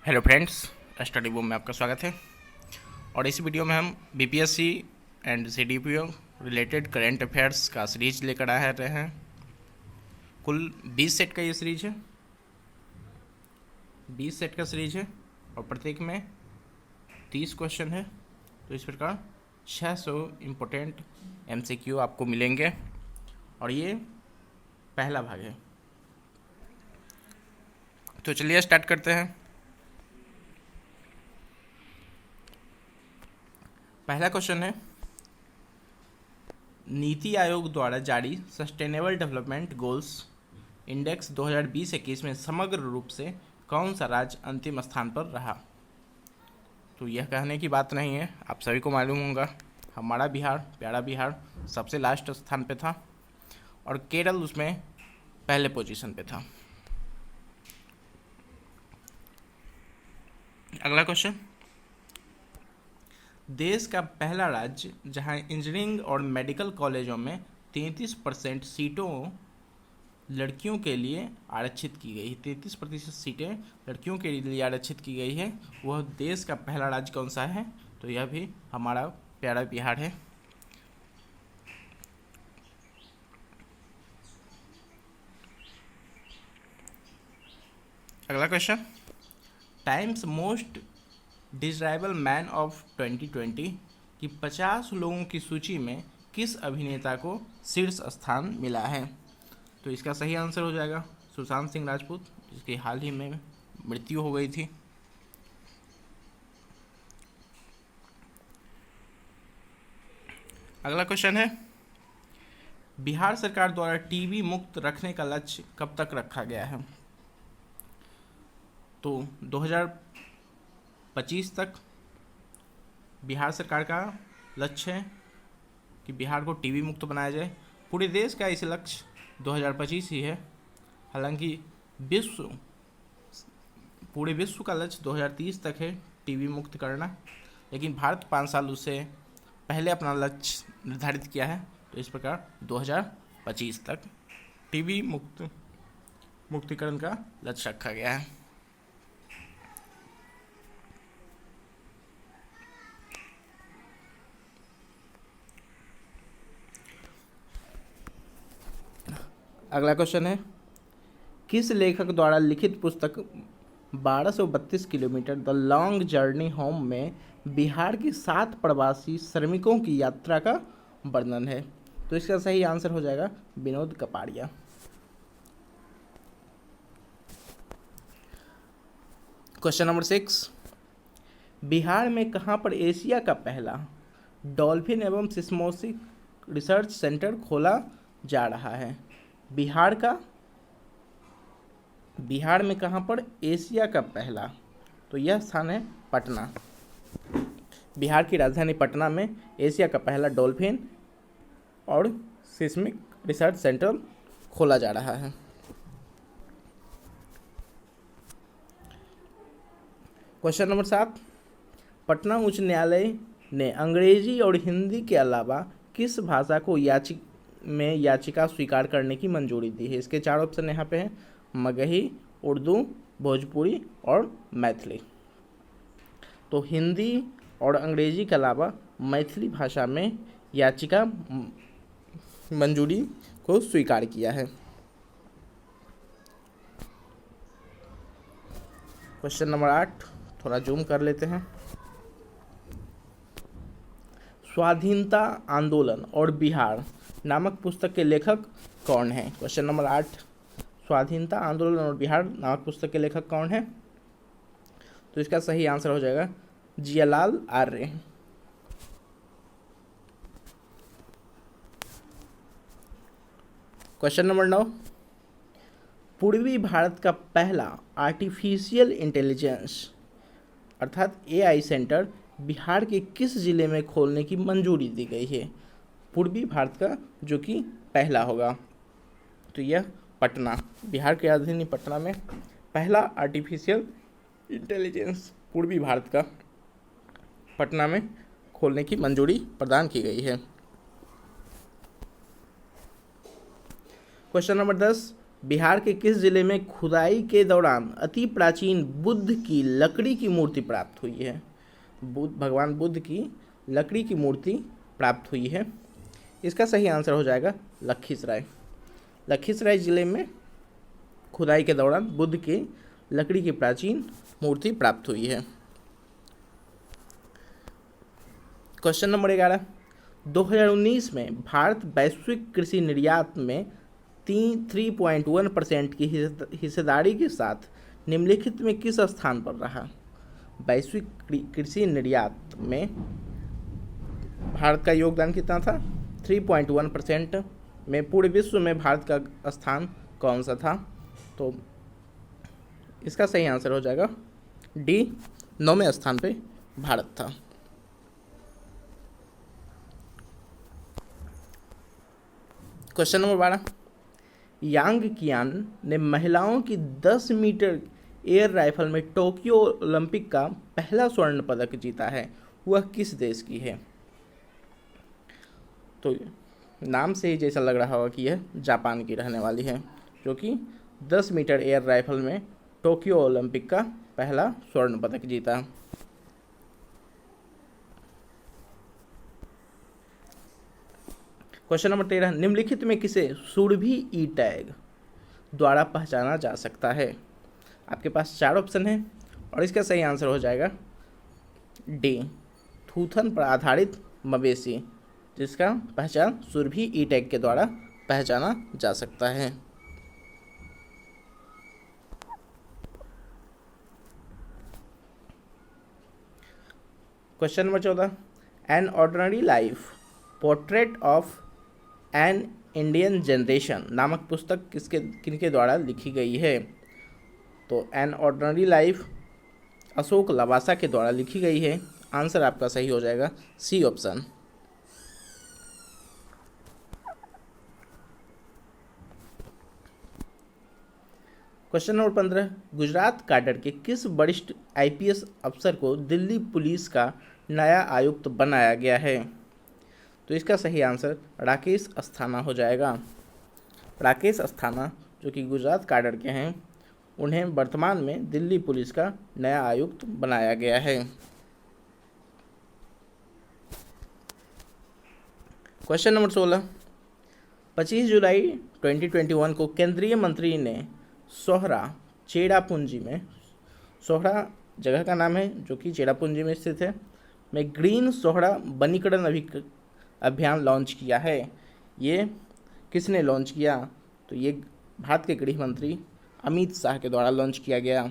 Hello friends, study boom में आपका स्वागत है। और इस वीडियो में हम BPSC and CDPO related current affairs का सीरीज लेकर आ रहे हैं। कुल 20 सेट का ये सीरीज है, 20 सेट का सीरीज है और प्रत्येक में 30 क्वेश्चन है। तो इस प्रकार 600 इम्पोर्टेंट एमसीक्यू आपको मिलेंगे और ये पहला भाग है। तो चलिए स्टार्ट करते हैं। पहला क्वेश्चन है, नीति आयोग द्वारा जारी सस्टेनेबल डेवलपमेंट गोल्स इंडेक्स 2020-21 में समग्र रूप से कौन सा राज्य अंतिम स्थान पर रहा? तो यह कहने की बात नहीं है, आप सभी को मालूम होगा, हमारा बिहार, प्यारा बिहार सबसे लास्ट स्थान पे था और केरल उसमें पहले पोजीशन पे था। अगला क्वेश्चन, देश का पहला राज्य जहां इंजीनियरिंग और मेडिकल कॉलेजों में 33% सीटों लड़कियों के लिए आरक्षित की गई, 33% सीटें लड़कियों के लिए आरक्षित की गई है, वह देश का पहला राज्य कौन सा है? तो यह भी हमारा प्यारा बिहार है। अगला question, times most desirable man of 2020 की 50 लोगों की सूची में किस अभिनेता को शीर्ष स्थान मिला है? तो इसका सही आंसर हो जाएगा सुशांत सिंह राजपूत, जिसकी हाल ही में मृत्यु हो गई थी। अगला क्वेश्चन है, बिहार सरकार द्वारा टीबी मुक्त रखने का लक्ष्य कब तक रखा गया है? तो 2025 तक बिहार सरकार का लक्ष्य है कि बिहार को टीबी मुक्त बनाया जाए। पूरे देश का इस लक्ष्य 2025 ही है, हालांकि पूरे विश्व का लक्ष्य 2030 तक है टीबी मुक्त करना, लेकिन भारत 5 साल उससे पहले अपना लक्ष्य निर्धारित किया है। तो इस प्रकार 2025 तक टीबी मुक्तिकरण का लक्ष्य रखा गया है। अगला क्वेश्चन है, किस लेखक द्वारा लिखित पुस्तक 1232 kilometre the long journey home में बिहार के 7 प्रवासी श्रमिकों की यात्रा का वर्णन है? तो इसका सही आंसर हो जाएगा विनोद कपाड़िया। क्वेश्चन नंबर 6, बिहार में कहाँ पर एशिया का पहला डॉल्फिन एवं सिस्मोसिक रिसर्च सेंटर खोला जा रहा है? बिहार में कहाँ पर एशिया का पहला? तो यह स्थान है पटना। बिहार की राजधानी पटना में एशिया का पहला डॉल्फिन और सिस्मिक रिसर्च सेंटर खोला जा रहा है। क्वेश्चन नंबर 7, पटना उच्च न्यायालय ने अंग्रेजी और हिंदी के अलावा किस भाषा को याचिका स्वीकार करने की मंजूरी दी है? इसके 4 ऑप्शन यहाँ पे हैं, मगही, उर्दू, भोजपुरी और मैथिली। तो हिंदी और अंग्रेजी के अलावा मैथिली भाषा में याचिका मंजूरी को स्वीकार किया है। क्वेश्चन नंबर 8 थोड़ा जूम कर लेते हैं। स्वाधीनता आंदोलन और बिहार नामक पुस्तक के लेखक कौन है? क्वेश्चन नंबर 8, स्वाधीनता आंदोलन और बिहार नामक पुस्तक के लेखक कौन है? तो इसका सही आंसर हो जाएगा जियालाल आर्य। क्वेश्चन नंबर 9, पूर्वी भारत का पहला आर्टिफिशियल इंटेलिजेंस अर्थात एआई सेंटर बिहार के किस जिले में खोलने की मंजूरी दी गई है? पूर्वी भारत का जो कि पहला होगा, तो यह पटना, बिहार की राजधानी पटना में पहला आर्टिफिशियल इंटेलिजेंस पूर्वी भारत का पटना में खोलने की मंजूरी प्रदान की गई है। क्वेश्चन नंबर 10, बिहार के किस जिले में खुदाई के दौरान अति प्राचीन बुद्ध की लकड़ी की मूर्ति प्राप्त हुई है? भगवान बुद्ध की लकड़ी की मूर्ति प्राप्त हुई है। इसका सही आंसर हो जाएगा लखीसराय। लखीसराय जिले में खुदाई के दौरान बुद्ध की लकड़ी की प्राचीन मूर्ति प्राप्त हुई है। क्वेश्चन नंबर 11, 2019 में भारत वैश्विक कृषि निर्यात में 3.1% की हिस्सेदारी के साथ निम्नलिखित में किस स्थान पर रहा? वैश्विक कृषि निर्यात में भारत का योगदान कितना था? 3.1% में पूरे विश्व में भारत का स्थान कौन सा था? तो इसका सही आंसर हो जाएगा डी, 9वें स्थान पे भारत था। क्वेश्चन नंबर 12, यांग कियान ने महिलाओं की 10 मीटर एयर राइफल में टोक्यो ओलंपिक का पहला स्वर्ण पदक जीता है, वह किस देश की है? तो नाम से ही जैसा लग रहा होगा कि यह जापान की रहने वाली है, जो कि 10 मीटर एयर राइफल में टोक्यो ओलंपिक का पहला स्वर्ण पदक जीता। क्वेश्चन नंबर 13, निम्नलिखित में किसे सुरभि ई टैग द्वारा पहचाना जा सकता है? आपके पास 4 ऑप्शन है और इसका सही आंसर हो जाएगा डी, थूथन पर आधारित मवेशी, जिसका पहचान सुरभि ई टैग के द्वारा पहचाना जा सकता है। Question number 14, an ordinary life portrait of an Indian generation नामक पुस्तक किनके द्वारा लिखी गई है? तो an ordinary life Ashok Lavasa के द्वारा लिखी गई है। आंसर आपका सही हो जाएगा C option. Question number 15, Gujarat cadre के किस वरिष्ठ आईपीएस अफसर को दिल्ली पुलिस का नया आयुक्त बनाया गया है? तो इसका सही आंसर राकेश अस्थाना हो जाएगा। राकेश अस्थाना जो कि गुजरात कैडर के हैं, उन्हें वर्तमान में दिल्ली पुलिस का नया आयुक्त बनाया गया है। क्वेश्चन नंबर 16, 25 जुलाई 2021 को केंद्रीय मंत्री ने सोहरा चेरापूंजी में, सोहरा जगह का नाम है जो कि चेरापूंजी में स्थित है, में ग्रीन सोहरा वनीकरण अभियान लॉन्च किया है। ये किसने लॉन्च किया? तो ये भारत के गृह मंत्री अमित शाह के द्वारा लॉन्च किया गया।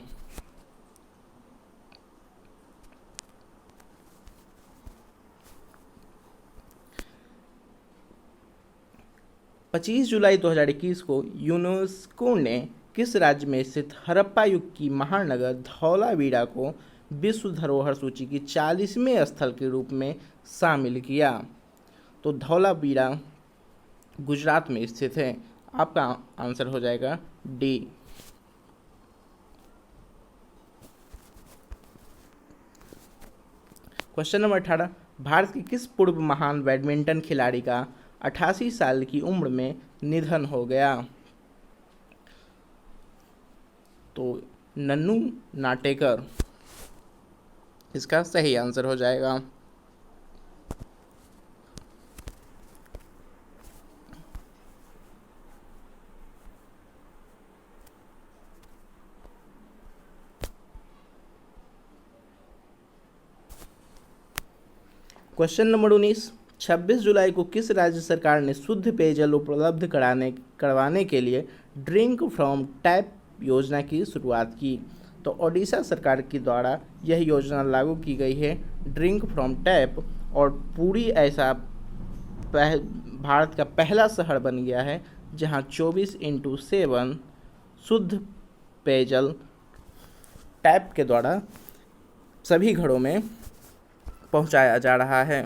पच्चीस जुलाई 2021 को यूनेस्को ने किस राज्य में स्थित हड़प्पा युग की महानगर धौलावीरा को विश्व धरोहर सूची की 40वें स्थल के रूप में शामिल किया? तो धौलावीरा गुजरात में स्थित है। आपका आंसर हो जाएगा डी। क्वेश्चन नंबर 18, भारत के किस पूर्व महान बैडमिंटन खिलाड़ी का 88 साल की उम्र में निधन हो गया? तो नन्नू नाटेकर इसका सही आंसर हो जाएगा। क्वेश्चन नंबर 19, 26 जुलाई को किस राज्य सरकार ने शुद्ध पेयजल उपलब्ध करवाने के लिए ड्रिंक फ्रॉम टैप योजना की शुरुआत की? तो ओडिशा सरकार के द्वारा यह योजना लागू की गई है, ड्रिंक फ्रॉम टैप, और पूरी ऐसा भारत का पहला शहर बन गया है जहां 24/7 शुद्ध पेयजल टैप के द्वारा सभी घरों में पहुंचाया जा रहा है।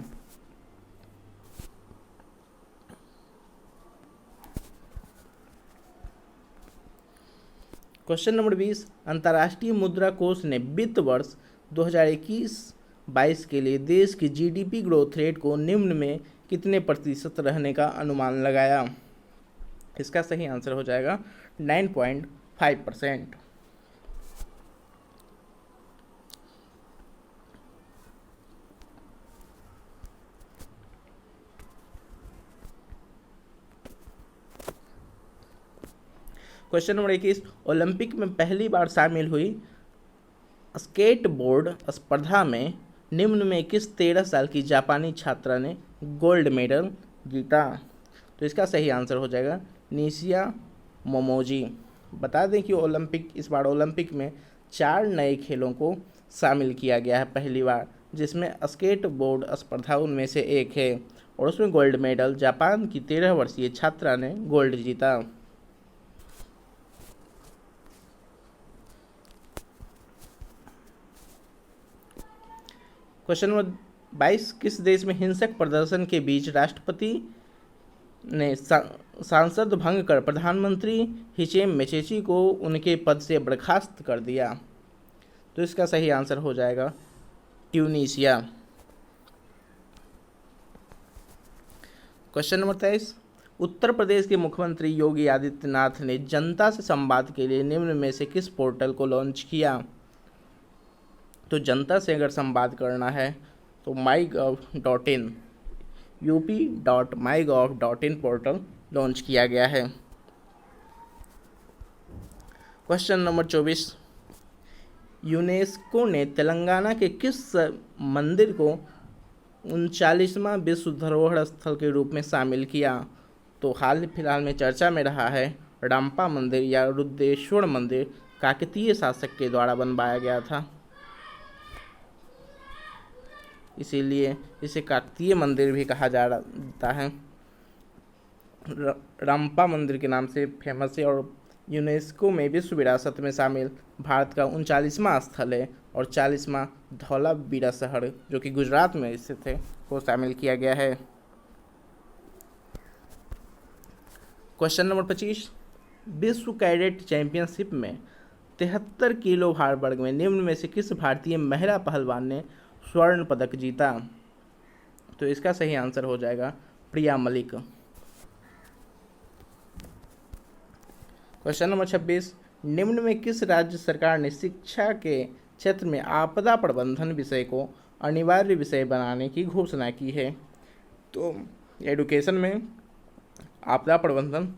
क्वेश्चन नंबर 20, अंतर्राष्ट्रीय मुद्रा कोष ने वित्त वर्ष 2021-22 के लिए देश की जीडीपी ग्रोथ रेट को निम्न में कितने प्रतिशत रहने का अनुमान लगाया? इसका सही आंसर हो जाएगा 9.5%। क्वेश्चन नंबर 21, ओलंपिक में पहली बार शामिल हुई स्केटबोर्ड स्पर्धा में निम्न में किस 13 साल की जापानी छात्रा ने गोल्ड मेडल जीता? तो इसका सही आंसर हो जाएगा निशिया मोमोजी। बता दें कि इस बार ओलंपिक में 4 नए खेलों को शामिल किया गया है पहली बार, जिसमें स्केटबोर्ड स्पर्धा उनमें से एक है और उसमें गोल्ड मेडल जापान की 13 वर्षीय छात्रा ने गोल्ड जीता। क्वेश्चन नंबर 22, किस देश में हिंसक प्रदर्शन के बीच राष्ट्रपति ने सांसद भंग कर प्रधानमंत्री हिचेम मेचेची को उनके पद से बर्खास्त कर दिया? तो इसका सही आंसर हो जाएगा Tunisia. Question number 23, Uttar Pradesh के मुख्यमंत्री योगी आदित्यनाथ ने जनता से संवाद के लिए निम्न में से किस पोर्टल को लॉन्च किया? तो जनता से अगर संवाद करना है तो mygov.in up.mygov.in पोर्टल लॉन्च किया गया है। क्वेश्चन नंबर 24, यूनेस्को ने तेलंगाना के किस मंदिर को 39वां विश्व धरोहर स्थल के रूप में शामिल किया? तो हाल फिलहाल में चर्चा में रहा है रंपा मंदिर या रुद्रेश्वर मंदिर, काकतीय शासक के द्वारा बनवाया गया था, इसीलिए इसे काकतीय मंदिर भी कहा जाता है। रंपा मंदिर के नाम से फेमस है और यूनेस्को में विश्व विरासत में शामिल भारत का 39वां स्थल है और 40वां धौलावीरा शहर जो कि गुजरात में स्थित है को शामिल किया गया है। क्वेश्चन नंबर 25, विश्व कैडेट चैंपियनशिप में 73 किलो भार वर्ग में निम्न में से किस भारतीय महिला पहलवान ने स्वर्ण पदक जीता? तो इसका सही आंसर हो जाएगा प्रिया मलिक। क्वेश्चन नंबर 26, निम्न में किस राज्य सरकार ने शिक्षा के क्षेत्र में आपदा प्रबंधन विषय को अनिवार्य विषय बनाने की घोषणा की है? तो एडुकेशन में आपदा प्रबंधन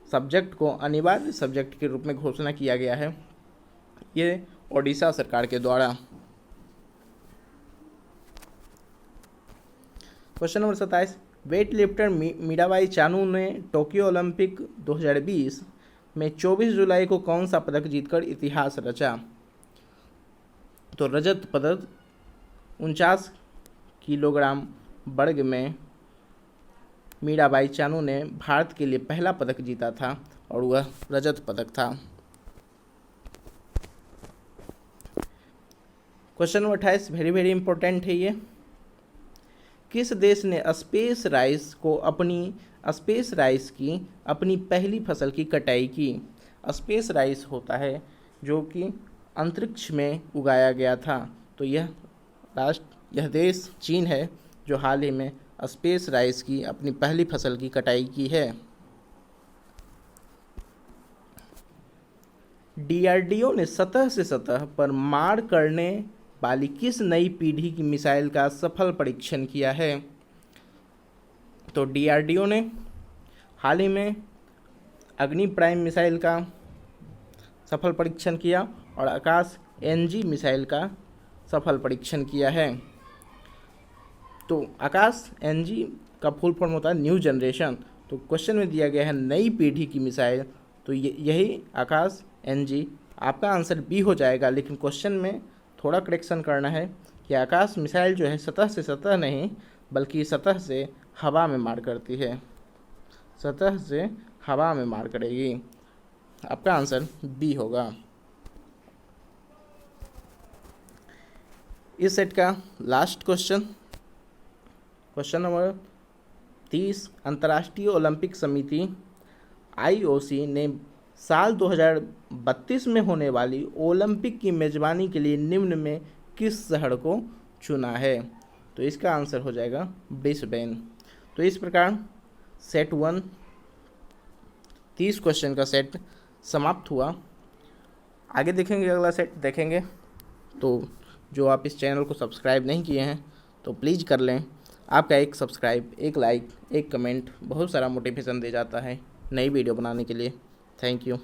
सब्जेक्ट को अनिवार्य सब्जेक्ट के रूप में घोषणा किया गया है, ये ओडिशा सरकार के द्वारा। Question number 27, weight lifter Mirabai Chanu ने टोक्यो ओलंपिक 2020 में 24 जुलाई को कौन सा पदक जीतकर इतिहास रचा? तो रजत पदक 49 किलोग्राम वर्ग में मीराबाई चानू ने भारत के लिए पहला पदक जीता था और वह रजत पदक था। Question number 28 very very important है ये। किस देश ने स्पेस राइस की अपनी पहली फसल की कटाई की? स्पेस राइस होता है जो कि अंतरिक्ष में उगाया गया था, तो यह देश चीन है जो हाल ही में स्पेस राइस की अपनी पहली फसल की कटाई की है। डीआरडीओ ने सतह से सतह पर मार करने वाली किस नई पीढ़ी की मिसाइल का सफल परीक्षण किया है? तो डीआरडीओ ने हाल ही में अग्नि प्राइम मिसाइल का सफल परीक्षण किया और आकाश एनजी मिसाइल का सफल परीक्षण किया है। तो आकाश एनजी का फुल फॉर्म होता है न्यू जनरेशन, तो क्वेश्चन में दिया गया है नई पीढ़ी की मिसाइल, तो यही आकाश एनजी। आपका आंसर बी हो जाएगा, लेकिन क्वेश्चन में थोड़ा करेक्शन करना है कि आकाश मिसाइल जो है सतह से सतह नहीं बल्कि सतह से हवा में मार करती है, सतह से हवा में मार करेगी। आपका आंसर बी होगा। इस सेट का लास्ट क्वेश्चन, क्वेश्चन नंबर 30, अंतर्राष्ट्रीय ओलंपिक समिति IOC ने साल 2032 में होने वाली ओलंपिक की मेज़बानी के लिए निम्न में किस शहर को चुना है? तो इसका आंसर हो जाएगा ब्रिस्बेन। तो इस प्रकार सेट 1 30 क्वेश्चन का सेट समाप्त हुआ। आगे देखेंगे, अगला सेट देखेंगे। तो जो आप इस चैनल को सब्सक्राइब नहीं किए हैं तो प्लीज़ कर लें। आपका एक सब्सक्राइब, एक लाइक, एक कमेंट बहुत सारा मोटिवेशन दे जाता है नई वीडियो बनाने के लिए। Thank you.